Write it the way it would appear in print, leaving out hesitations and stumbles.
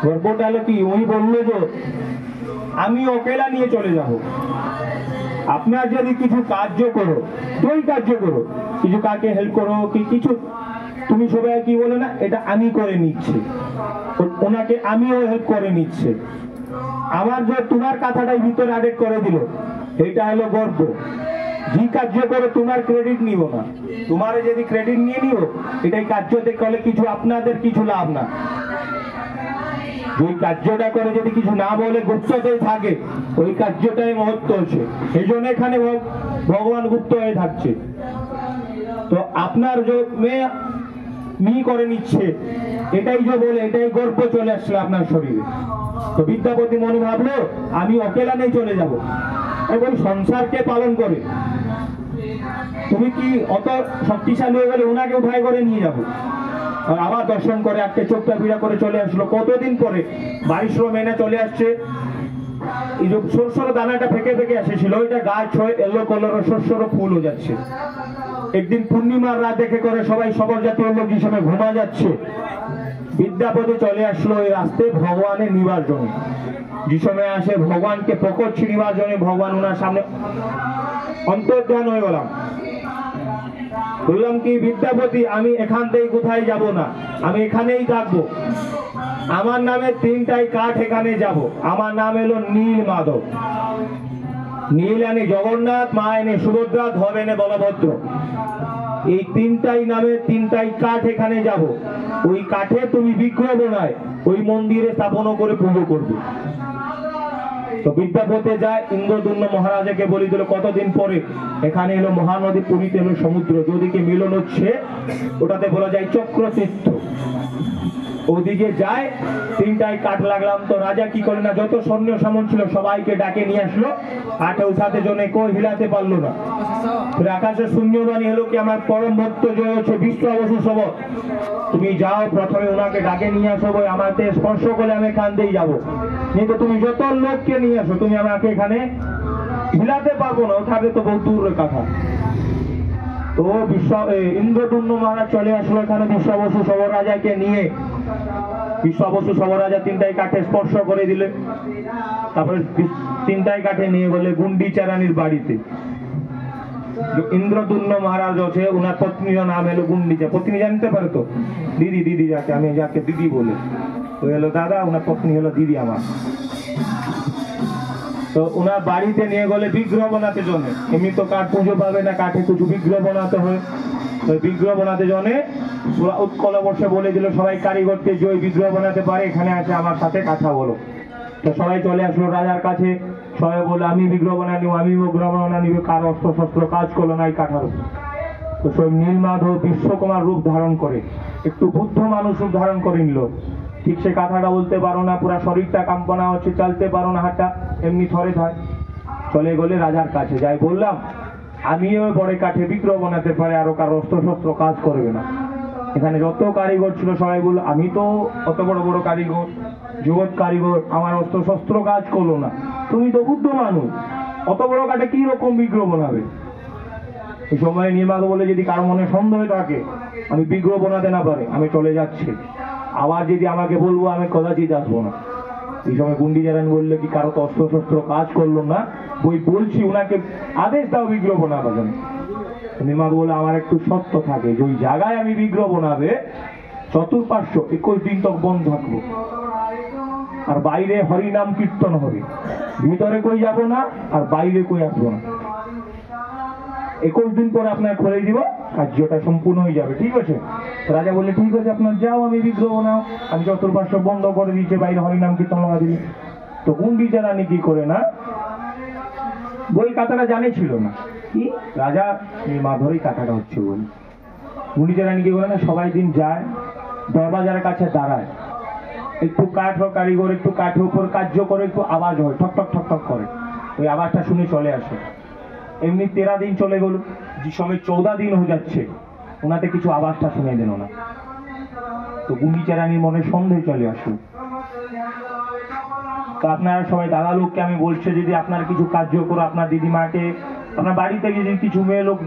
গল্পটা হলো কি, উনি বললো যে আমি অকেলা নিয়ে চলে যাব। আপনার যদি কিছু কার্য করো, তুই কার্য করো, কিছু কাকে হেল্প করো কি কিছু, তুমি সবাই কি বলে না, এটা আমি করে নিচ্ছি, ওনাকে আমিও হেল্প করে নিচ্ছে। আমার যে তোমার কথাটাই ভিতরে আপডেট করে দিল, এটা হলো গর্ব। যে কার্য করে তোমার ক্রেডিট নিব না, তোমার যদি ক্রেডিট নিয়ে নিও, এটাই কার্যতে করলে কিছু আপনাদের কিছু লাভ না। ওই কার্যটা করে যদি কিছু না বলে গুপ্ততেই থাকে, ওই কার্যটাই মহত্ব আছে। এই জন্য এখানে ভগবান গুপ্ত হয়ে থাকছে। তো আপনার যে মেয়ে মি করে নিচ্ছে, এটাই যে বলে, এটাই গর্ব চলে আসলো আপনার শরীরে। তো বিদ্যাপতি মনে ভাবলো আমি অকেলা নেই চলে যাব, এবং সংসারকে পালন করে তুমি কি অত শক্তিশালী হয়ে গেলে ওনাকে উঠাই করে নিয়ে যাবো। আর আবার দর্শন করে একটা চোখটা পীড়া করে চলে আসলো। কতদিন পরে 22 মহিনা চলে আসছে। এই যে সরষের দানাটা ফেঁকে ফেঁকে এসেছিল, ওইটা গাছ হয়ে এলো কলর শস্যর ফুল হয়ে যাচ্ছে। একদিন পূর্ণিমার রাত দেখে করে সবাই সবর জাতীয় লোক হিসেবে ঘুমা যাচ্ছে, বিদ্যাপতি চলে আসলো ওই রাস্তায় ভগবানের নিবার জন্য। যে সময় আসে ভগবানকে প্রকট ছিড়িবার জন্য, ভগবান ওনার সামনে অন্তর্ধান হয়ে গেলাম। বললাম কি বিদ্যাপতি, আমি এখান থেকে কোথায় যাব না, আমি এখানেই থাকবো। আমার নামে 3টাই কাঠ এখানে যাব। আমার নাম এলো নীল মাধব। নীল আনে জগন্নাথ, মা এনে সুভদ্রা, ধব এনে বলভদ্র। এই 3টাই নামে 3টাই কাঠ এখানে যাব। ওই কাঠে তুমি বিগ্রহ বানায় ওই মন্দিরে স্থাপন করে পুজো করবে। তো বিদ্যাপতি যায়, ইন্দ্রদুম্ন মহারাজাকে বলি দিল কতদিন পরে এখানে এলো মহানদী, পুরীতে এলো সমুদ্র, যেদিকে মিলন হচ্ছে ওটাতে বলা যায় চক্রতীর্থ। ওদিকে যায়, 3টাই কাঠ লাগলাম। তো রাজা কি করে না, যত সৈন্য সামন ছিল সবাইকে ডাকে নিয়ে আসলো। কাঠে উঠাতে জন্য কেউ হিলাতে পারলো না। আকাশে শূন্যবাণী হলো কি, আমার পরম ভক্ত জয় হচ্ছে বিশ্বাবসু সব, তুমি যাও প্রথমে ওনাকে ডাকে নিয়ে আসো, আমাকে স্পর্শ করলে আমি এখান দিয়েই যাবো। কিন্তু তুমি যত লোককে নিয়ে আসো, তুমি আমাকে এখানে হিলাতে পারবো না, ওঠাতে তো বহু দূরের কথা। তো ইন্দ্রদুম্ন মহারাজ চলে আসলো এখানে বিশ্বাবসু সব রাজাকে নিয়ে। বিশ্বাবসু সব রাজা 3টাই কাঠে স্পর্শ করে দিলে। তারপরে 3টাই কাঠে নিয়ে গেলে গুন্ডিচা রানীর বাড়িতে। ইন্দ্রদুম্ন মহারাজ আছে, ওনার পত্নীর নাম এলো গুন্ডিচা। পত্নী জানতে পারে তো, দিদি, দিদি যাকে আমি যাকে দিদি বলে, তো এলো দাদা, ওনার পত্নী হলো দিদি আমার। তো ওনার বাড়িতে নিয়ে গেলে বিগ্রহ বানাতে জন্য, এমনি তো কাঠ পুজো পাবে না, কাঠে কিছু বিগ্রহ বানাতে হয়। তো বিগ্রহ বানাতে জন্য পুরো উৎকল বর্ষে বলে দিল সবাই কারিগরকে, যে ওই বিগ্রহ বানাতে পারে এখানে আছে আমার সাথে কথা বলো। তো সবাই চলে আসলো রাজার কাছে, সবাই বলে আমি বিগ্রহ বানা নিব, আমি বিগ্রহ বানা নিব, কার অস্ত্র শস্ত্র কাজ করলো না এই কাঠার। তো সব নীলমাধব বিশ্বকুমার রূপ ধারণ করে, একটু বুদ্ধ মানুষ রূপ ধারণ করে নিল। ঠিক সে কথাটা বলতে পারো না, পুরা শরীরটা কাম্পনা হচ্ছে, চলতে পারো না, হাতটা এমনি থরে থাকে। চলে গেলে রাজার কাছে যাই, বললাম আমিও বড় কাঠে বিগ্রহ বানাতে পারে, আরো কার অস্ত্র শস্ত্র কাজ করবে না। এখানে যত কারিগর ছিল সবাই বলল আমি তো অত বড় বড় কারিগর, জগৎ কারিগর, আমার অস্ত্র শস্ত্র কাজ করলো না, তুমি তো বুদ্ধ মানুষ, অত বড় কাঠে কি রকম বিগ্রহ বানাবে। এই সময় নির্মাতা বলে, যদি কারো মনে সন্দেহ থাকে আমি বিগ্রহ বানাতে না পারে, আমি চলে যাচ্ছি, আবার যদি আমাকে বলবো আমি কদাচিৎ আসবো না। এই সময় গুন্ডিচা রানী বললে কি কারো তো অস্ত্র শস্ত্র কাজ করলো না, বলছি ওনাকে আদেশ দাও বিগ্রহ বানাবার জন্য। নির্মাতা বলে আমার একটু সত্য থাকে, যে ওই জায়গায় আমি বিগ্রহ বানাবে চতুর্পার্শ্ব 21 দিন তক বন্ধ থাকবো, আর বাইরে হরিনাম কীর্তন হবে, ভিতরে কই যাব না আর বাইরে কই আসবো না। 21 দিন পরে আপনার খুলে দিব, কার্যটা সম্পূর্ণ হয়ে যাবে, ঠিক আছে? রাজা বললে ঠিক আছে আপনার যাও, আমি বিগ্রহ বানাও, আমি চতুর্পার্শ্ব বন্ধ করে দিয়েছে, বাইরে হরিনাম কীর্তন লাগা দিলে। তো গুন্ডিচা রানী কি করে না, বই কথাটা জানে ছিল না কি রাজা মাধবই কথাটা হচ্ছে বলে। গুন্ডিচা রানী কি করে না, সবাই দিন যায় দরবাজারের কাছে দাঁড়ায়, একটু কাঠ কারিগর একটু কাঠের উপর কার্য করে, একটু আওয়াজ হয়, ঠক ঠক ঠক ঠক করে, ওই আওয়াজটা শুনে চলে আসে। এমনি 13 দিন চলে গেল, যে সময় 14 দিন হয়ে যাচ্ছে ওনাতে কিছু আওয়াজটা শুনে দিল না। তো গুন্ডিচা রানীর মনে সন্দেহ চলে আসলো। তো আপনারা সবাই দাদা লোককে আমি বলছি, যদি আপনার কিছু কার্য করো, আপনার দিদিমাকে, আপনার বাড়িতে যদি কিছু মেয়ে লোক